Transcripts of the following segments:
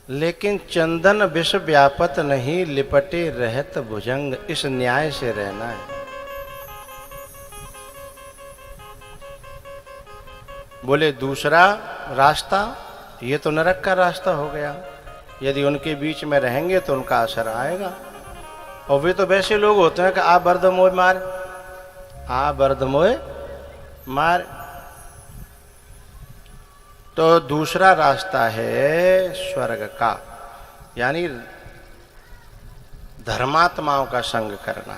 लेकिन चंदन विष व्यापत नहीं, लिपटे रहत भुजंग, इस न्याय से रहना है। बोले दूसरा रास्ता, ये तो नरक का रास्ता हो गया, यदि उनके बीच में रहेंगे तो उनका असर आएगा। और वे तो वैसे लोग होते हैं कि आ बर्द मोय मार, आ बर्द मोय मार। तो दूसरा रास्ता है स्वर्ग का, यानी धर्मात्माओं का संग करना।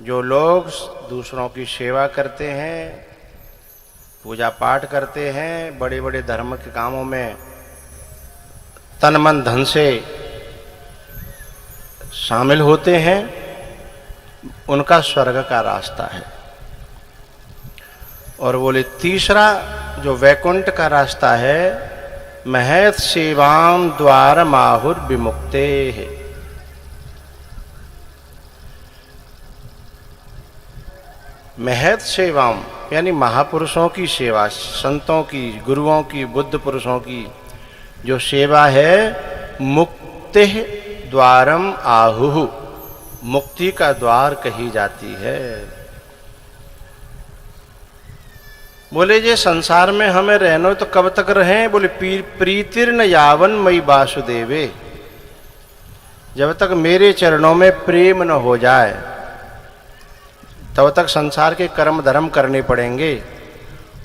जो लोग दूसरों की सेवा करते हैं, पूजा पाठ करते हैं, बड़े बड़े धर्म के कामों में तन मन धन से शामिल होते हैं, उनका स्वर्ग का रास्ता है। और बोले तीसरा जो वैकुंठ का रास्ता है, महत सेवाम द्वार माहुर विमुक्ते है। महत सेवाम यानी महापुरुषों की सेवा, संतों की, गुरुओं की, बुद्ध पुरुषों की जो सेवा है, मुक्ति द्वारम आहुः, मुक्ति का द्वार कही जाती है। बोले जे संसार में हमें रहना तो कब तक रहें? बोले प्रीतिर्न यावन मई वासुदेवे, जब तक मेरे चरणों में प्रेम न हो जाए तब तक संसार के कर्म धर्म करने पड़ेंगे,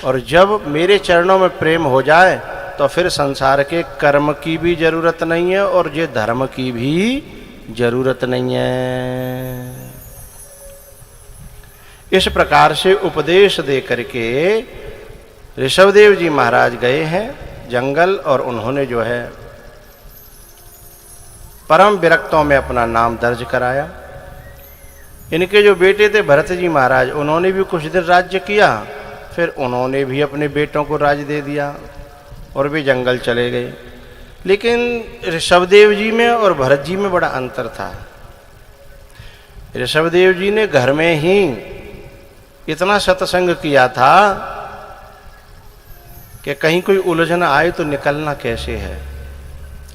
और जब मेरे चरणों में प्रेम हो जाए तो फिर संसार के कर्म की भी जरूरत नहीं है और ये धर्म की भी जरूरत नहीं है। इस प्रकार से उपदेश दे करके ऋषभदेव जी महाराज गए हैं जंगल, और उन्होंने जो है परम विरक्तों में अपना नाम दर्ज कराया। इनके जो बेटे थे भरत जी महाराज, उन्होंने भी कुछ दिन राज्य किया, फिर उन्होंने भी अपने बेटों को राज्य दे दिया और वे जंगल चले गए। लेकिन ऋषभदेव जी में और भरत जी में बड़ा अंतर था। ऋषभदेव जी ने घर में ही इतना सत्संग किया था कि कहीं कोई उलझन आए तो निकलना कैसे है,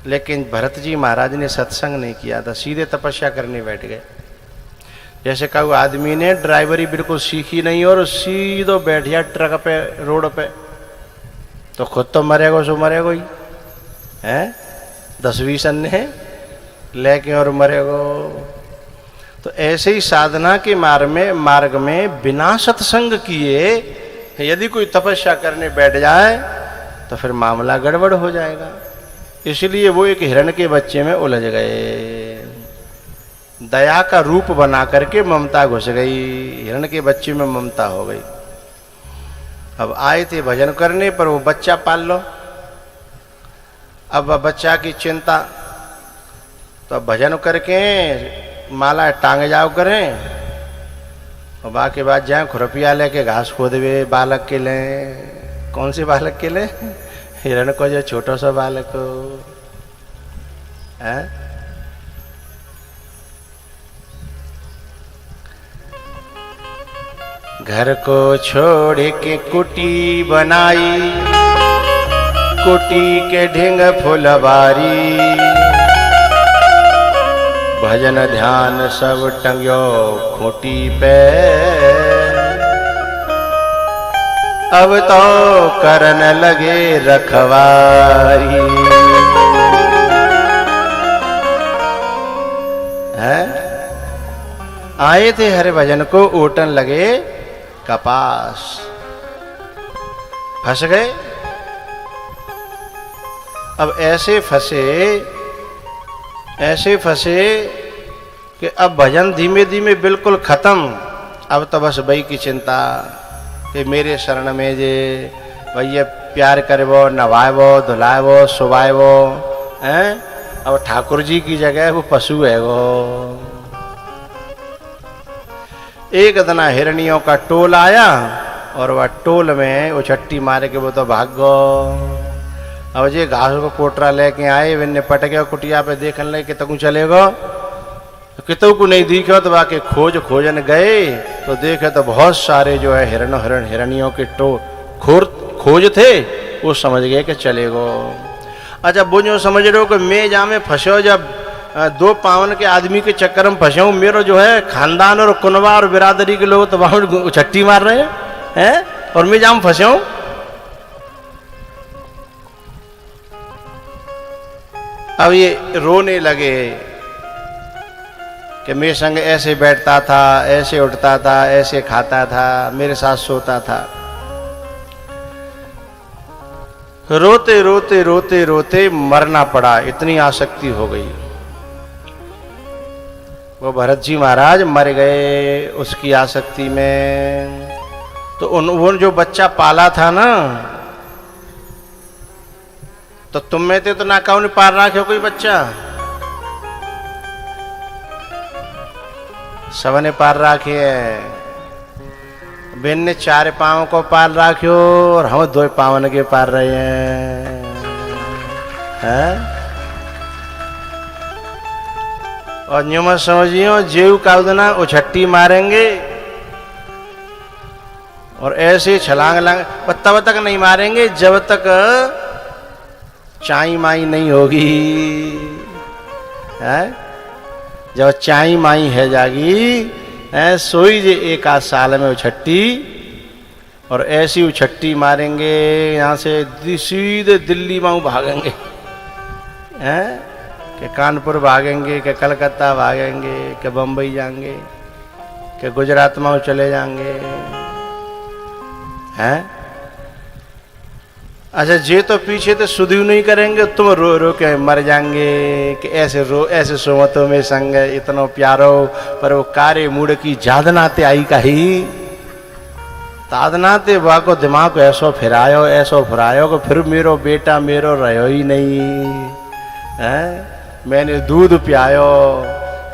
लेकिन भरत जी महाराज ने सत्संग नहीं किया था, सीधे तपस्या करने बैठ गए। जैसे कहूँ आदमी ने ड्राइवरी बिल्कुल सीखी नहीं और सीधो बैठ गया ट्रक पे, रोड पे, तो खुद तो मरेगा, सो मरेगा ही है, 10-20 अन्य लेके और मरेगा। तो ऐसे ही साधना के मार्ग में बिना सत्संग किए यदि कोई तपस्या करने बैठ जाए तो फिर मामला गड़बड़ हो जाएगा। इसलिए वो एक हिरण के बच्चे में उलझ गए, दया का रूप बना करके ममता घुस गई, हिरण के बच्चे में ममता हो गई। अब आए थे भजन करने पर वो बच्चा पाल लो, अब बच्चा की चिंता, तो अब भजन करके माला टांग जाओ करें और बाकी बात जाए खुरपिया लेके घास खोद वे बालक के लें। कौन से बालक के लें? हिरण को, जो छोटा सा बालक हो है। घर को छोड़ के कुटी बनाई, कुटी के ढिंग फुलवारी, भजन ध्यान सब टंग्यो खूंटी पे, अब तो करन लगे रखवारी। है आए थे हरे भजन को, ओटन लगे कपास, फंस गए। अब ऐसे फंसे कि अब भजन धीमे धीमे बिल्कुल खत्म। अब तो बस भाई की चिंता कि मेरे शरण में जे भैया प्यार करवो, नवाएवो, धुलाएवो, सुवाएवो हैं। अब ठाकुर जी की जगह वो पशु है। वो एक दना हिरणियों का टोल आया और वह टोल में वो छट्टी मारे के वो तो भागो। अब जे घास को कोटरा लेके आए, वे पट गया कुटिया पे, देखने लगे कि तकू चलेगो, कितों को नहीं दिखे तो बाकी खोजन गए तो देखे तो बहुत सारे जो है हिरणियों के खोज थे। वो समझ गए कि चलेगो। अच्छा वो जो समझ रहे हो कि मैं जहाँ में फंसो, जब 2 पावन के आदमी के चक्कर में फंसे हूँ, मेरा जो है खानदान और कुनबा और बिरादरी के लोग तो वहां छट्टी मार रहे हैं, और मैं जहाँ फंसे हूँ। अब ये रोने लगे कि मेरे संग ऐसे बैठता था, ऐसे उठता था, ऐसे खाता था, मेरे साथ सोता था। रोते रोते रोते रोते मरना पड़ा, इतनी आसक्ति हो गई। वो भरत जी महाराज मर गए उसकी आसक्ति में। तो वो जो बच्चा पाला था ना, तो तुम में थे तो ना कौन पाल रहा क्यों कोई बच्चा, सबने पाल राखी है। बेन ने 4 पाँव को पाल राख्यो और हम 2 पावन के पाल रहे हैं? और न्यू मत समझियो जेव काउदना उछट्टी मारेंगे और ऐसे छलांग लांग, तब तक नहीं मारेंगे जब तक चाई माई नहीं होगी, है? जब चाई माई है जागी सोई जे 1 आध साल में उछट्टी, और ऐसी उछट्टी मारेंगे यहाँ से सीधे दिल्ली में भागेंगे, हैं? कि कानपुर भागेंगे, कि कलकत्ता भागेंगे, कि बम्बई जाएंगे, कि गुजरात में चले जाएंगे, हैं? अच्छा जे तो पीछे तो सुधीव नहीं करेंगे, तुम रो रो के मर जाएंगे कि ऐसे सोमतों में संग इतना प्यारो, पर वो कारे मूड की जादनाते आई कही तादनाते वाको दिमाग को ऐसो फिरायो कि फिर मेरो बेटा मेरो रहो ही नहीं, है? मैंने दूध पियायो,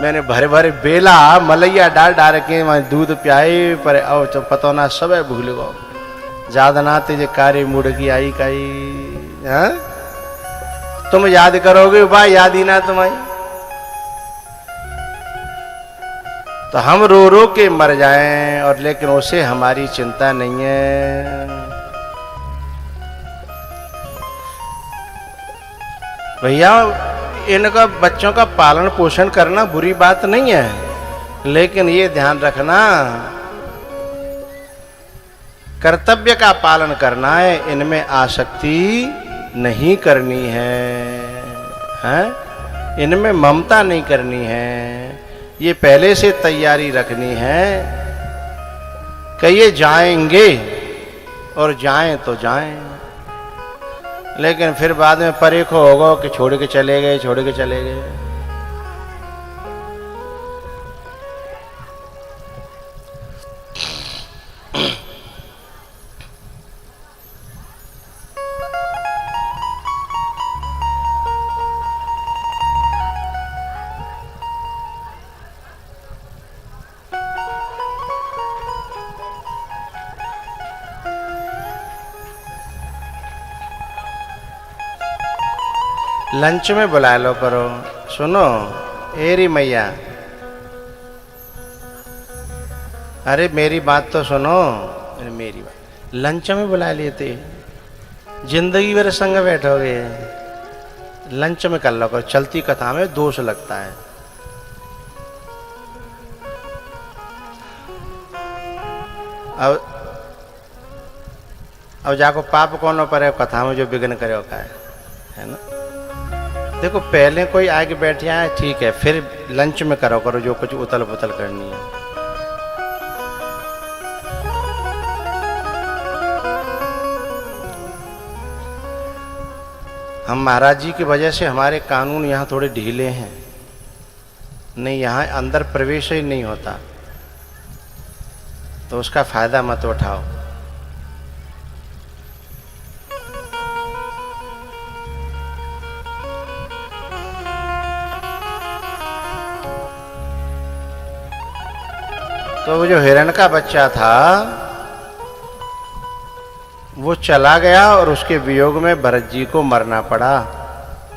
मैंने भरे भरे बेला मलैया डाल के मैं दूध पियाई, पर अब तो पता ना सब भूल गो जादनाते जे कारे मुड़ की आई कही, हाँ? तुम याद करोगे भाई, याद ही ना तुम्हारी, तो हम रो रो के मर जाएं, और लेकिन उसे हमारी चिंता नहीं है। भैया इनका बच्चों का पालन पोषण करना बुरी बात नहीं है, लेकिन ये ध्यान रखना कर्तव्य का पालन करना है, इनमें आसक्ति नहीं करनी है, हैं? इनमें ममता नहीं करनी है, ये पहले से तैयारी रखनी है कि ये जाएंगे और जाएं तो जाएं, लेकिन फिर बाद में परेखो होगा कि छोड़ के चले गए। लंच में बुला लो करो। सुनो एरी मैया, अरे मेरी बात तो सुनो, मेरी बात, लंच में बुला लिए थे, जिंदगी भर संग बैठोगे, लंच में कर लो करो, चलती कथा में दोष लगता है। अब जाको पाप कौन पर है कथा में जो विघ्न करे का है ना। देखो पहले कोई आके बैठे आए ठीक है, फिर लंच में करो जो कुछ उतल पुतल करनी है। हम महाराज जी की वजह से हमारे कानून यहाँ थोड़े ढीले हैं, नहीं यहाँ अंदर प्रवेश ही नहीं होता, तो उसका फायदा मत उठाओ। तो वो जो हिरण का बच्चा था वो चला गया और उसके वियोग में भरत जी को मरना पड़ा।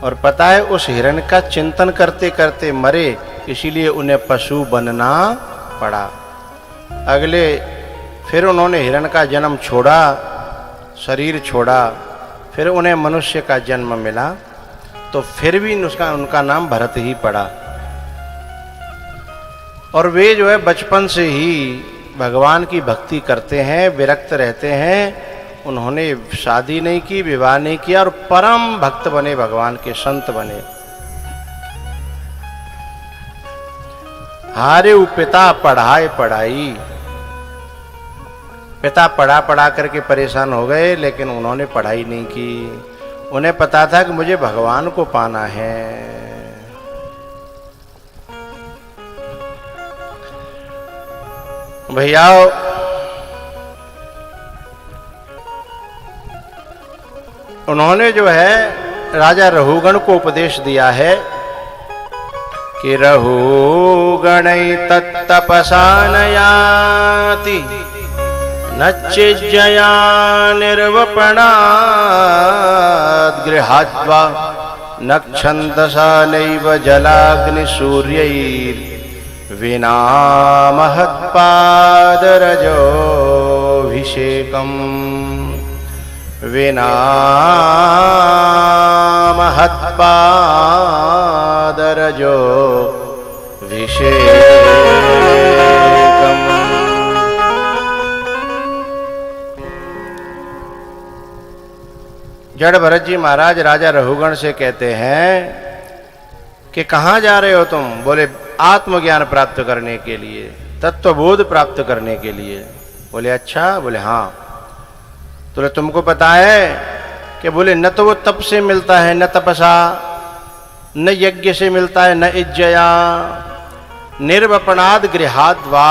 और पता है उस हिरण का चिंतन करते करते मरे, इसीलिए उन्हें पशु बनना पड़ा। अगले फिर उन्होंने हिरण का जन्म छोड़ा, शरीर छोड़ा, फिर उन्हें मनुष्य का जन्म मिला। तो फिर भी उनका नाम भरत ही पड़ा। और वे जो है बचपन से ही भगवान की भक्ति करते हैं, विरक्त रहते हैं। उन्होंने शादी नहीं की, विवाह नहीं किया और परम भक्त बने, भगवान के संत बने। हारे पिता पढ़ाए पढ़ाई, पिता पढ़ा पढ़ा करके परेशान हो गए, लेकिन उन्होंने पढ़ाई नहीं की। उन्हें पता था कि मुझे भगवान को पाना है। भैया उन्होंने जो है राजा रहुगण को उपदेश दिया है कि रहुगण तत्तपसा न याति नच्चिज्जया निर्वपणाद् गृहाद्वा नक्षन्दसा नैव जलाग्निसूर्यैर् विना महत्पादरजोऽभिषेकम् विना महत्पादरजोऽभिषेकम्। जड़ भरत जी महाराज राजा रहुगण से कहते हैं कि कहाँ जा रहे हो तुम? बोले आत्मज्ञान प्राप्त करने के लिए, तत्वबोध प्राप्त करने के लिए। बोले अच्छा? बोले हाँ। तो तुमको पता है कि बोले न तो वो तप से मिलता है, न तपसा, न यज्ञ से मिलता है, न इज्जया, निर्वपणाद गृहाद वा,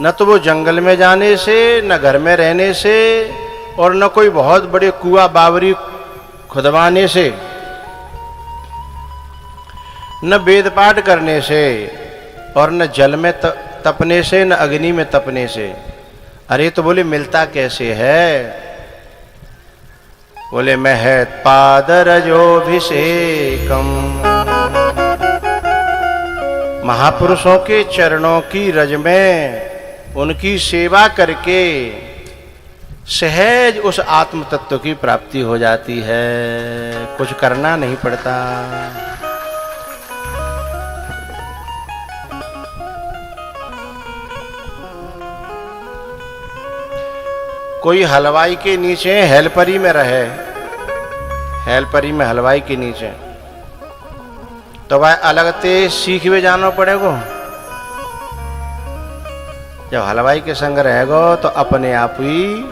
न तो वो जंगल में जाने से, न घर में रहने से, और न कोई बहुत बड़े कुआ बावरी खुदवाने से, न वेद पाठ करने से, और न जल में तपने से, न अग्नि में तपने से। अरे तो बोले मिलता कैसे है? बोले महत्पादरजोऽभिषेकम्, महापुरुषों के चरणों की रज में उनकी सेवा करके सहज उस आत्म तत्व की प्राप्ति हो जाती है, कुछ करना नहीं पड़ता। कोई हलवाई के नीचे हेलपरी में रहे, हेलपरी में हलवाई के नीचे, तो भाई अलग ते सीख भी जाना पड़ेगा। जब हलवाई के संग रहेगो तो अपने आप ही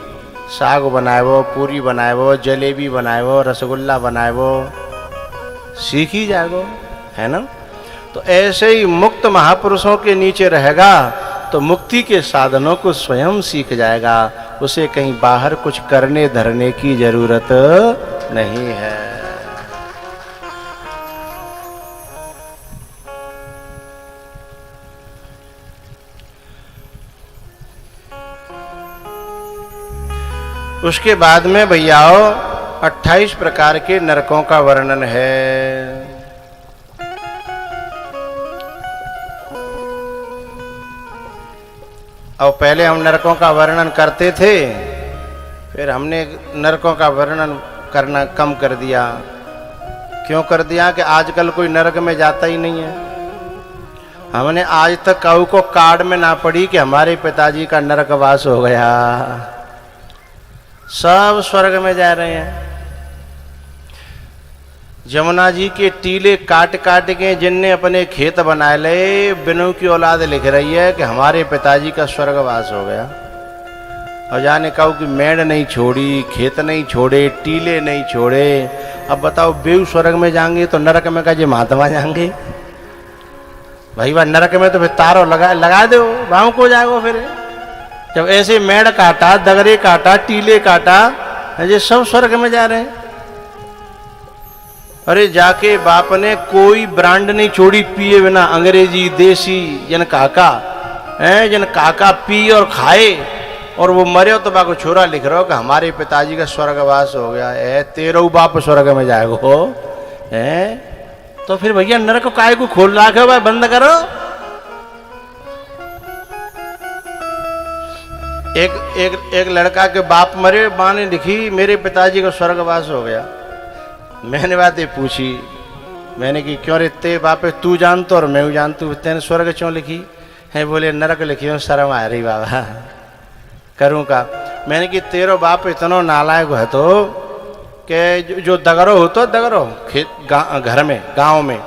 साग बनाएबो, पूरी बनाएबो, जलेबी बनाएबो, रसगुल्ला बनाएबो, सीख ही जाएगो, है ना? तो ऐसे ही मुक्त महापुरुषों के नीचे रहेगा तो मुक्ति के साधनों को स्वयं सीख जाएगा। उसे कहीं बाहर कुछ करने धरने की जरूरत नहीं है। उसके बाद में भैयाओ 28 प्रकार के नरकों का वर्णन है। और पहले हम नरकों का वर्णन करते थे, फिर हमने नरकों का वर्णन करना कम कर दिया। क्यों कर दिया? कि आजकल कोई नरक में जाता ही नहीं है। हमने आज तक काऊ को कार्ड में ना पड़ी कि हमारे पिताजी का नरकवास हो गया। सब स्वर्ग में जा रहे हैं। जमुना जी के टीले काट काट के जिनने अपने खेत बनाए ले, बिनु की औलाद लिख रही है कि हमारे पिताजी का स्वर्गवास हो गया। और जाने कहूँ कि मेड़ नहीं छोड़ी, खेत नहीं छोड़े, टीले नहीं छोड़े। अब बताओ बेऊ स्वर्ग में जाएंगे तो नरक में का जे महात्मा जाएंगे? भाई वह नरक में तो फिर तारो लगा दो, वहां को जाएगो। फिर जब ऐसे मेड़ काटा, दगरे काटा, टीले काटा, ये सब स्वर्ग में जा रहे हैं। अरे जाके बाप ने कोई ब्रांड नहीं छोड़ी पिए बिना, अंग्रेजी देसी जन काका है, जन काका पी और खाए और वो मरे तो बाको छोरा लिख रहा हो कि हमारे पिताजी का स्वर्गवास हो गया है। तेरो बाप स्वर्ग में जाएगो है तो फिर भैया नरक काय को खोल रखे भाई, बंद करो। एक लड़का के बाप मरे, माँ ने लिखी मेरे पिताजी का स्वर्गवास हो गया। मैंने बातें पूछी, मैंने कि क्यों रे ते बापे तू जानतो और मैं जानतू, तेने स्वर्ग क्यों लिखी है? बोले नरक लिखी हो, शर्म आ रही बाबा, करूँ का? मैंने कि तेरो बाप इतना नालायक है तो कि जो दगरो हो तो दगरो खेत घर में गांव में,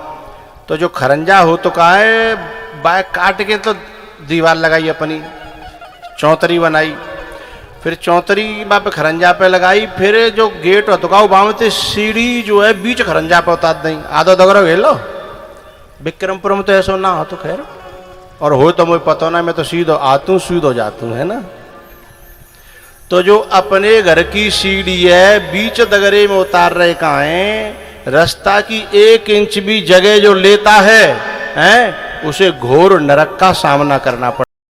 तो जो खरंजा हो तो का है बाय काट के तो दीवार लगाई अपनी, चौतरी बनाई, फिर चौतरी बाप खरंजा पे लगाई, फिर जो गेट हो तो का बावते सीढ़ी जो है बीच खरंजा पे उतार दई, आधो दगरो घेलो। विक्रमपुर में तो ऐसा ना हो तो खैर, और हो तो मुझे पता ना, मैं तो सीधो आतू सीधो जातू, है ना। तो जो अपने घर की सीढ़ी है बीच दगरे में उतार रहे कहाँ है, रास्ता की 1 इंच भी जगह जो लेता है उसे घोर नरक का सामना करना पड़ता।